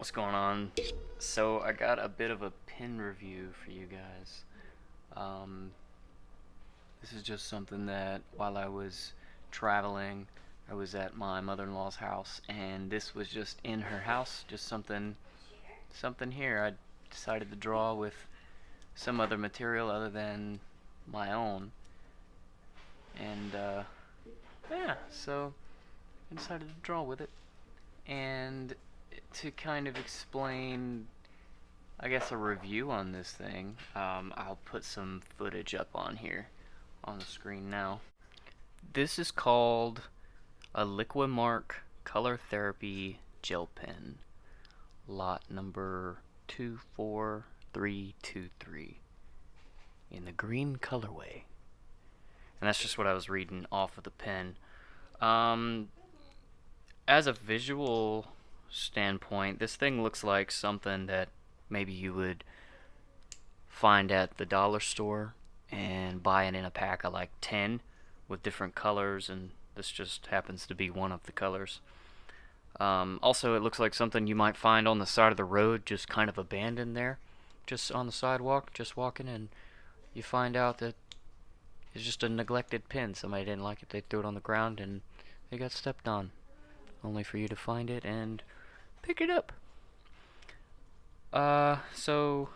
What's going on? So I got a bit of a pen review for you guys. Um, this is just something that while I was traveling, I was at my mother-in-law's house, and this was just in her house, just something here. I decided to draw with some other material other than my own, and yeah, so I decided to draw with it, and to kind of explain I guess a review on this thing. I'll put some footage up on here on the screen now. This is called a Liquimark Color Therapy Gel Pen, lot number 24323, in the green colorway. And that's just what I was reading off of the pen. Um, as a visual standpoint, this thing looks like something that maybe you would find at the dollar store and buy it in a pack of like 10 with different colors, and this just happens to be one of the colors. Also, it looks like something you might find on the side of the road, just kind of abandoned there, just on the sidewalk, just walking, and you find out that it's just a neglected pen. Somebody didn't like it, they threw it on the ground, and it got stepped on, only for you to find it and pick it up. So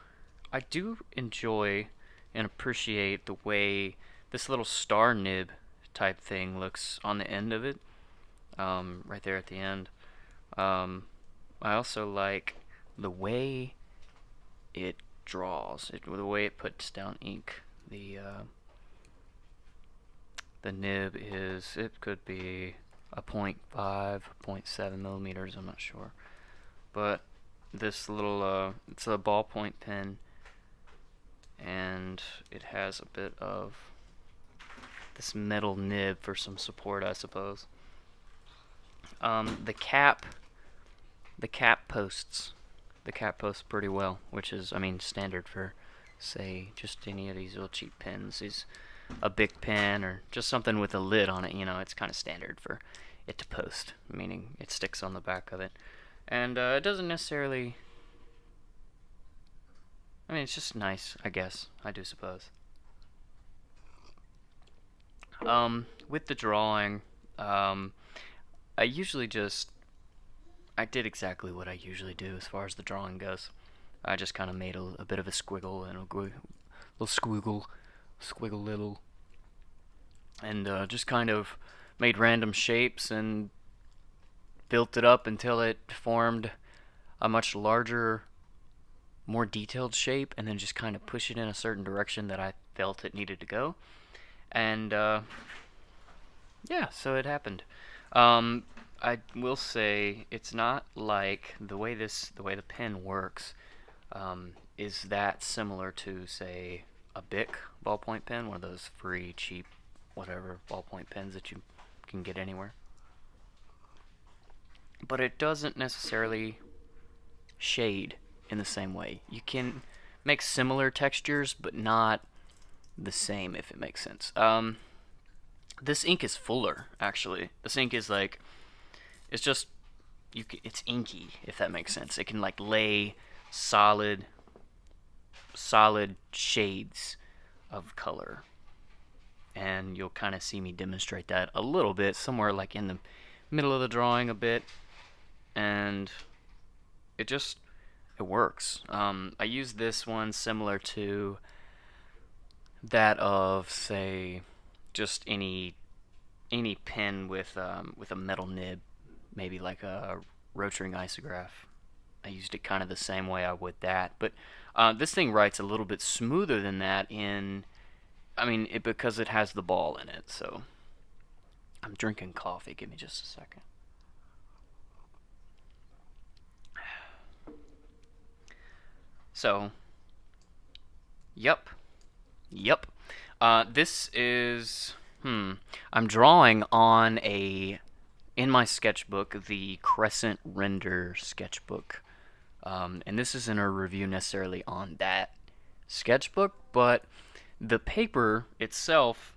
I do enjoy and appreciate the way this little star nib type thing looks on the end of it, right there at the end. I also like the way it draws, the way it puts down ink. The nib is, it could be a 0.5, 0.7 millimeters, I'm not sure. But this little, it's a ballpoint pen, and it has a bit of this metal nib for some support, I suppose. The cap, the cap posts, the cap posts pretty well, which is, I mean, standard for, say, just any of these little cheap pens. These, a big pen or just something with a lid on it, you know, it's kind of standard for it to post, meaning it sticks on the back of it. And it doesn't necessarily, I mean, it's just nice, I guess, I do suppose. With the drawing, um, I usually just, I did exactly what I usually do as far as the drawing goes. I just kind of made a bit of a squiggle and a little squiggle little, and just kind of made random shapes and built it up until it formed a much larger, more detailed shape, and then just kind of push it in a certain direction that I felt it needed to go. And yeah, so it happened. Um, I will say it's not like the way the pen works is that similar to, say, a Bic ballpoint pen, one of those free, cheap, whatever ballpoint pens that you can get anywhere. But it doesn't necessarily shade in the same way. You can make similar textures, but not the same, if it makes sense. This ink is fuller, actually. This ink is like, it's just, it's inky, if that makes sense. It can like lay solid, solid shades of color. And you'll kind of see me demonstrate that a little bit, somewhere like in the middle of the drawing a bit. And it just, it works. I use this one similar to that of, say, just any pen with a metal nib, maybe like a Rotring Isograph. I used it kind of the same way I would that, but this thing writes a little bit smoother than that I mean, because it has the ball in it. So I'm drinking coffee. Give me just a second. So, yep, yep. This is, I'm drawing on in my sketchbook, the Crescent Render sketchbook. And this isn't a review necessarily on that sketchbook, but the paper itself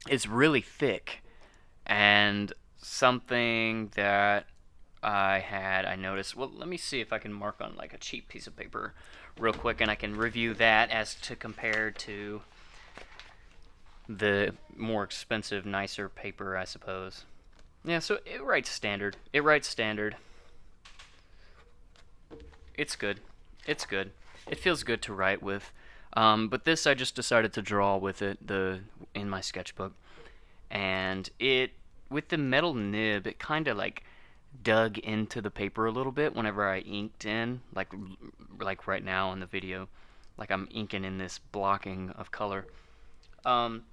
is really thick, and something that I noticed, well, let me see if I can mark on like a cheap piece of paper real quick, and I can review that as to compare to the more expensive, nicer paper, I suppose. Yeah, so it writes standard. It writes standard. It's good. It's good. It feels good to write with. But this I just decided to draw with it in my sketchbook, and it with the metal nib, it kind of like dug into the paper a little bit whenever I inked in, like right now in the video, like I'm inking in this blocking of color. Um,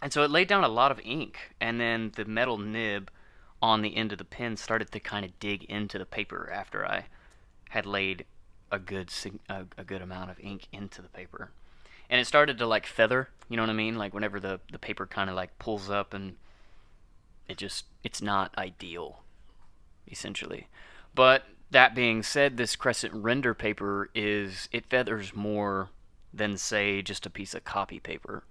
and so it laid down a lot of ink, and then the metal nib on the end of the pen started to kind of dig into the paper after I had laid a good amount of ink into the paper, and it started to like feather. You know what I mean? Like whenever the paper kind of like pulls up, and it's not ideal, essentially. But that being said, this Crescent render paper it feathers more than say just a piece of copy paper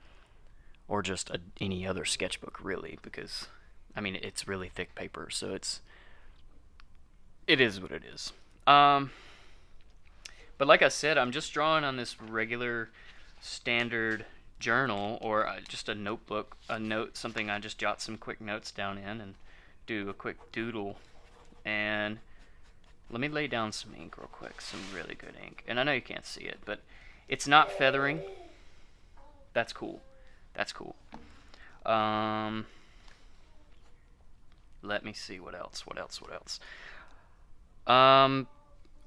or just any other sketchbook, really, because I mean it's really thick paper, so it is what it is. But like I said, I'm just drawing on this regular standard journal, or just a notebook, something I just jot some quick notes down in and do a quick doodle. And let me lay down some ink real quick, some really good ink. And I know you can't see it, but it's not feathering. That's cool. That's cool. Let me see what else.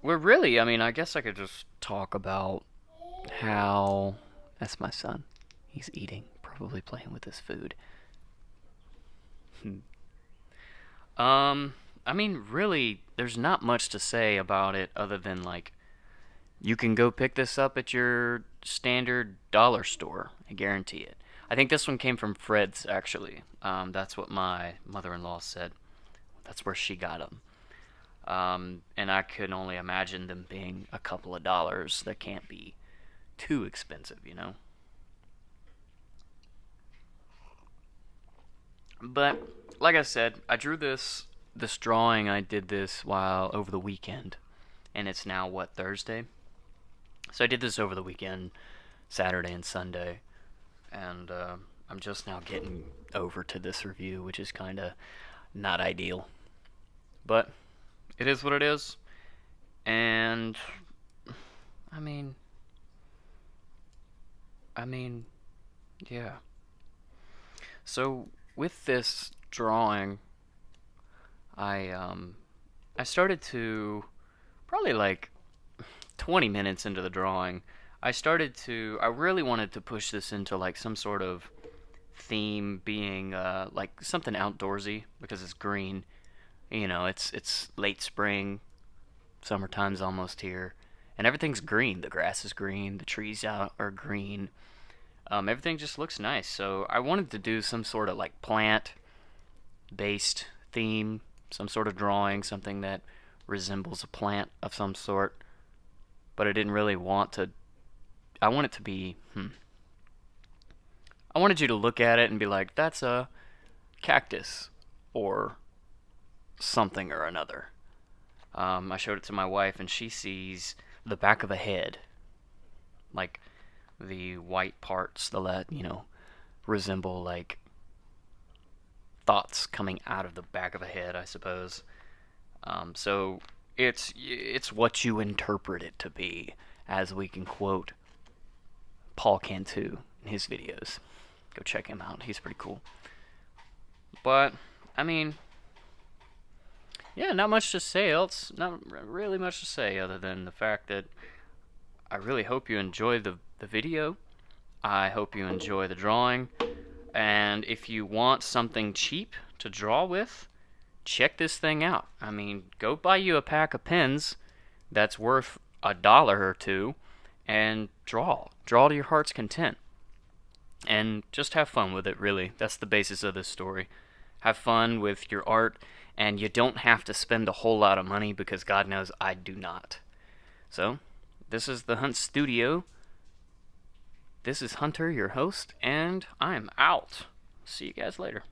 We're really, I mean, I guess I could just talk about how. That's my son. He's eating, probably playing with his food. I mean, really, there's not much to say about it other than, like, you can go pick this up at your standard dollar store. I guarantee it. I think this one came from Fred's, actually. That's what my mother-in-law said. That's where she got them. And I could only imagine them being a couple of dollars. That can't be too expensive, you know? But, like I said, I drew this drawing. I did this while over the weekend. And it's now, what, Thursday? So I did this over the weekend, Saturday and Sunday. And I'm just now getting over to this review, which is kind of not ideal. But it is what it is. And I mean, yeah. So with this drawing, I started to probably like 20 minutes into the drawing. I really wanted to push this into like some sort of theme, being like something outdoorsy because it's green. You know, it's late spring, summertime's almost here, and everything's green. The grass is green, the trees out are green. Everything just looks nice. So I wanted to do some sort of like plant-based theme, some sort of drawing, something that resembles a plant of some sort. But I didn't really want to. I want it to be. I wanted you to look at it and be like, "That's a cactus," or something or another. I showed it to my wife, and she sees the back of a head, like the white parts, resemble like thoughts coming out of the back of a head, I suppose. So it's what you interpret it to be, as we can quote Paul Cantu in his videos. Go check him out; he's pretty cool. But I mean, yeah, not much to say else. Not really much to say other than the fact that I really hope you enjoy the video. I hope you enjoy the drawing. And if you want something cheap to draw with, check this thing out. I mean, go buy you a pack of pens that's worth $1 or $2 and draw. Draw to your heart's content. And just have fun with it, really. That's the basis of this story. Have fun with your art, and you don't have to spend a whole lot of money, because God knows I do not. So, this is the Hunt Studio. This is Hunter, your host, and I'm out. See you guys later.